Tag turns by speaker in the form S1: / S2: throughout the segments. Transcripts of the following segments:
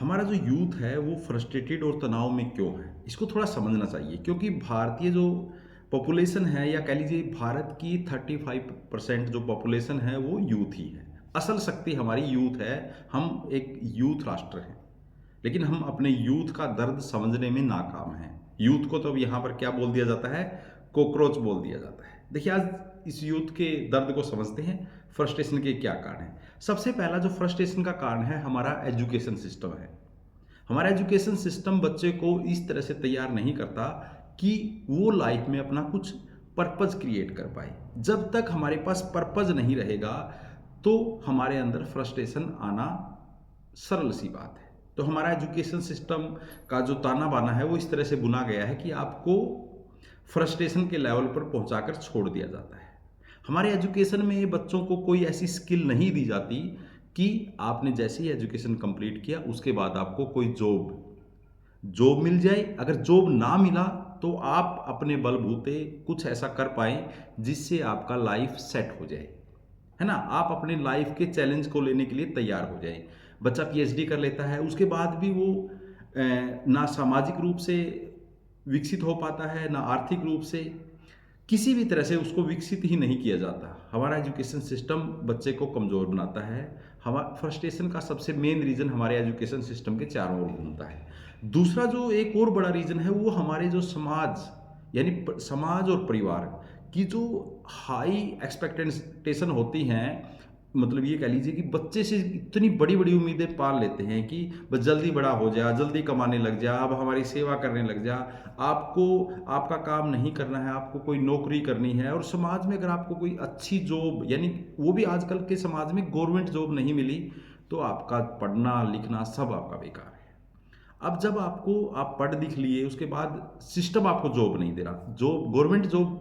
S1: हमारा जो यूथ है वो फ्रस्ट्रेटेड और तनाव में क्यों है, इसको थोड़ा समझना चाहिए। क्योंकि भारतीय जो पॉपुलेशन है, या कह लीजिए भारत की 35% जो पॉपुलेशन है वो यूथ ही है। असल शक्ति हमारी यूथ है। हम एक यूथ राष्ट्र हैं, लेकिन हम अपने यूथ का दर्द समझने में नाकाम हैं। यूथ को तो अब यहाँ पर क्या बोल दिया जाता है, कॉकरोच बोल दिया जाता है। देखिए, आज इस यूथ के दर्द को समझते हैं। फ्रस्ट्रेशन के क्या कारण हैं? सबसे पहला जो फ्रस्ट्रेशन का कारण है, हमारा एजुकेशन सिस्टम है। हमारा एजुकेशन सिस्टम बच्चे को इस तरह से तैयार नहीं करता कि वो लाइफ में अपना कुछ पर्पज क्रिएट कर पाए। जब तक हमारे पास पर्पज नहीं रहेगा तो हमारे अंदर फ्रस्ट्रेशन आना सरल सी बात है। तो हमारा एजुकेशन सिस्टम का जो ताना बाना है वो इस तरह से बुना गया है कि आपको फ्रस्ट्रेशन के लेवल पर पहुंचाकर छोड़ दिया जाता है। हमारे एजुकेशन में बच्चों को कोई ऐसी स्किल नहीं दी जाती कि आपने जैसे ही एजुकेशन कंप्लीट किया उसके बाद आपको कोई जॉब मिल जाए। अगर जॉब ना मिला तो आप अपने बलबूते कुछ ऐसा कर पाएँ जिससे आपका लाइफ सेट हो जाए, है ना? आप अपने लाइफ के चैलेंज को लेने के लिए तैयार हो जाएँ। बच्चा पीएचडी कर लेता है, उसके बाद भी वो ना सामाजिक रूप से विकसित हो पाता है, ना आर्थिक रूप से। किसी भी तरह से उसको विकसित ही नहीं किया जाता। हमारा एजुकेशन सिस्टम बच्चे को कमज़ोर बनाता है। फ्रस्ट्रेशन का सबसे मेन रीज़न हमारे एजुकेशन सिस्टम के चारों ओर घूमता है। दूसरा जो एक और बड़ा रीज़न है वो हमारे जो समाज, यानी समाज और परिवार की जो हाई एक्सपेक्टेशन होती हैं। मतलब ये कह लीजिए कि बच्चे से इतनी बड़ी बड़ी उम्मीदें पाल लेते हैं कि बस जल्दी बड़ा हो जा, जल्दी कमाने लग जा, अब हमारी सेवा करने लग जा, आपको आपका काम नहीं करना है, आपको कोई नौकरी करनी है। और समाज में अगर आपको कोई अच्छी जॉब, यानी वो भी आजकल के समाज में गवर्नमेंट जॉब नहीं मिली तो आपका पढ़ना लिखना सब आपका बेकार है। अब जब आप पढ़ लिख लिए, उसके बाद सिस्टम आपको जॉब नहीं दे रहा, जॉब गवर्नमेंट जॉब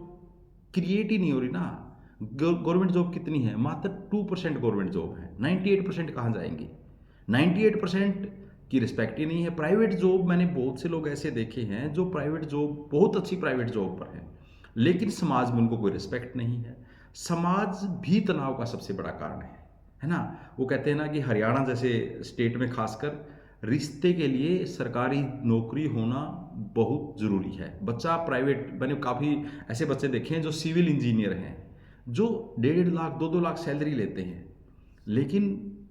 S1: क्रिएट ही नहीं हो रही ना। गवर्नमेंट जॉब कितनी है? मात्र 2% गवर्नमेंट जॉब है। 98% कहाँ जाएंगी? 98% की रिस्पेक्ट ही नहीं है। प्राइवेट जॉब, मैंने बहुत से लोग ऐसे देखे हैं जो प्राइवेट जॉब, बहुत अच्छी प्राइवेट जॉब पर हैं, लेकिन समाज में उनको कोई रिस्पेक्ट नहीं है। समाज भी तनाव का सबसे बड़ा कारण है ना? वो कहते हैं ना कि हरियाणा जैसे स्टेट में खासकर रिश्ते के लिए सरकारी नौकरी होना बहुत ज़रूरी है। बच्चा प्राइवेट, मैंने काफ़ी ऐसे बच्चे देखे हैं जो सिविल इंजीनियर हैं, जो 1.5 लाख 2-2 लाख सैलरी लेते हैं, लेकिन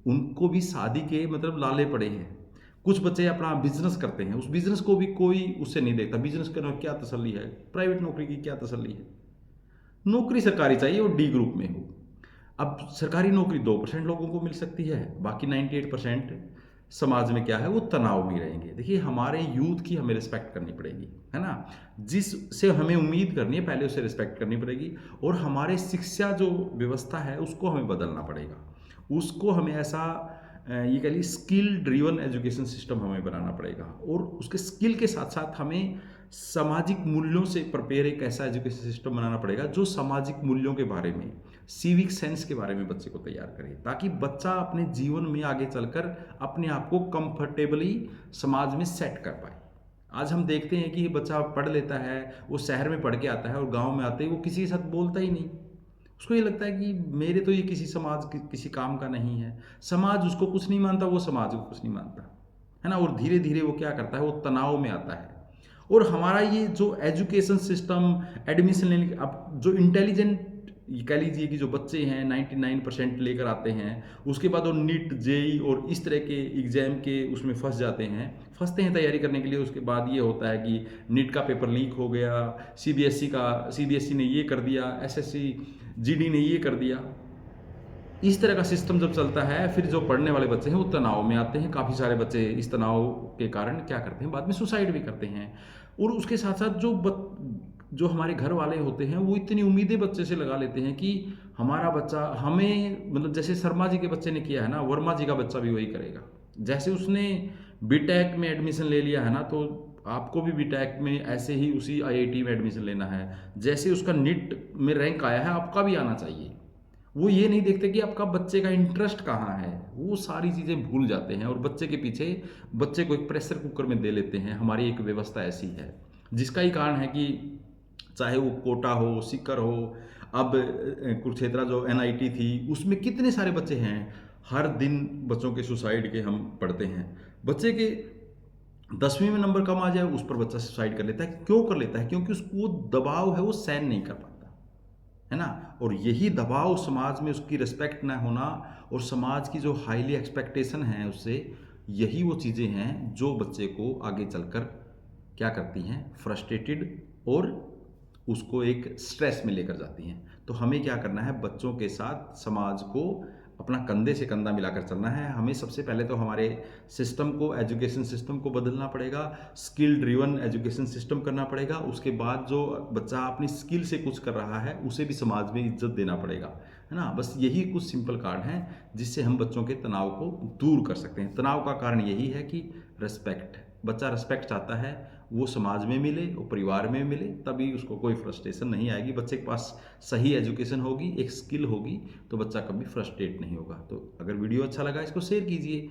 S1: उनको भी शादी के मतलब लाले पड़े हैं। कुछ बच्चे अपना बिजनेस करते हैं, उस बिजनेस को भी कोई उससे नहीं देखता। बिजनेस करना क्या तसल्ली है? प्राइवेट नौकरी की क्या तसल्ली है? नौकरी सरकारी चाहिए और डी ग्रुप में हो। अब सरकारी नौकरी 2% लोगों को मिल सकती है, बाकी 98% समाज में क्या है, वो तनाव में रहेंगे। देखिए, हमारे यूथ की हमें रिस्पेक्ट करनी पड़ेगी, है ना? जिससे हमें उम्मीद करनी है पहले उसे रिस्पेक्ट करनी पड़ेगी। और हमारे शिक्षा जो व्यवस्था है उसको हमें बदलना पड़ेगा। उसको हमें ऐसा ये कह लीजिए स्किल ड्रिवन एजुकेशन सिस्टम हमें बनाना पड़ेगा। और उसके स्किल के साथ साथ हमें सामाजिक मूल्यों से प्रिपेयर एक ऐसा एजुकेशन सिस्टम बनाना पड़ेगा जो सामाजिक मूल्यों के बारे में, सिविक सेंस के बारे में बच्चे को तैयार करे, ताकि बच्चा अपने जीवन में आगे चलकर अपने आप को कंफर्टेबली समाज में सेट कर पाए। आज हम देखते हैं कि बच्चा पढ़ लेता है, वो शहर में पढ़ के आता है और गांव में आते ही वो किसी के साथ बोलता ही नहीं। उसको ये लगता है कि मेरे तो ये किसी समाज किसी काम का नहीं है। समाज उसको कुछ नहीं मानता, वो समाज को कुछ नहीं मानता, है ना? और धीरे धीरे वो क्या करता है, वो तनाव में आता है। और हमारा ये जो एजुकेशन सिस्टम, एडमिशन लेने के, अब जो इंटेलिजेंट ये कह लीजिए कि जो बच्चे हैं 99% लेकर आते हैं, उसके बाद वो नीट जेई और इस तरह के एग्जाम के उसमें फंसते हैं तैयारी करने के लिए। उसके बाद ये होता है कि नीट का पेपर लीक हो गया, सीबीएसई ने ये कर दिया, एसएससी जीडी ने ये कर दिया। इस तरह का सिस्टम जब चलता है, फिर जो पढ़ने वाले बच्चे हैं वो तनाव में आते हैं। काफ़ी सारे बच्चे इस तनाव के कारण क्या करते हैं, बाद में सुसाइड भी करते हैं। और उसके साथ साथ जो हमारे घर वाले होते हैं वो इतनी उम्मीदें बच्चे से लगा लेते हैं कि हमारा बच्चा हमें, मतलब जैसे शर्मा जी के बच्चे ने किया है ना, वर्मा जी का बच्चा भी वही करेगा। जैसे उसने बीटेक में एडमिशन ले लिया है ना, तो आपको भी बीटेक में ऐसे ही उसी आईआईटी में एडमिशन लेना है। जैसे उसका नीट में रैंक आया है, आपका भी आना चाहिए। वो ये नहीं देखते कि आपका बच्चे का इंटरेस्ट कहाँ है। वो सारी चीज़ें भूल जाते हैं और बच्चे के पीछे बच्चे को एक प्रेशर कुकर में दे लेते हैं। हमारी एक व्यवस्था ऐसी है, जिसका ही कारण है कि चाहे वो कोटा हो, सीकर हो, अब कुरुक्षेत्रा जो एनआईटी थी, उसमें कितने सारे बच्चे हैं। हर दिन बच्चों के सुसाइड के हम पढ़ते हैं। बच्चे के 10वीं में नंबर कम आ जाए, उस पर बच्चा सुसाइड कर लेता है। क्यों कर लेता है? क्योंकि उसको वो दबाव है वो सहन नहीं कर पाता, है ना? और यही दबाव समाज में उसकी रिस्पेक्ट ना होना और समाज की जो हाईली एक्सपेक्टेशन है उससे, यही वो चीज़ें हैं जो बच्चे को आगे चलकर क्या करती हैं, फ्रस्ट्रेटेड और उसको एक स्ट्रेस में लेकर जाती हैं। तो हमें क्या करना है, बच्चों के साथ समाज को अपना कंधे से कंधा मिलाकर चलना है। हमें सबसे पहले तो हमारे सिस्टम को, एजुकेशन सिस्टम को बदलना पड़ेगा, स्किल ड्रिवन एजुकेशन सिस्टम करना पड़ेगा। उसके बाद जो बच्चा अपनी स्किल से कुछ कर रहा है उसे भी समाज में इज्जत देना पड़ेगा, है ना? बस यही कुछ सिंपल कारण हैं जिससे हम बच्चों के तनाव को दूर कर सकते हैं। तनाव का कारण यही है कि रिस्पेक्ट, बच्चा रिस्पेक्ट चाहता है, वो समाज में मिले और परिवार में मिले, तभी उसको कोई फ्रस्ट्रेशन नहीं आएगी। बच्चे के पास सही एजुकेशन होगी, एक स्किल होगी, तो बच्चा कभी फ्रस्ट्रेट नहीं होगा। तो अगर वीडियो अच्छा लगा इसको शेयर कीजिए।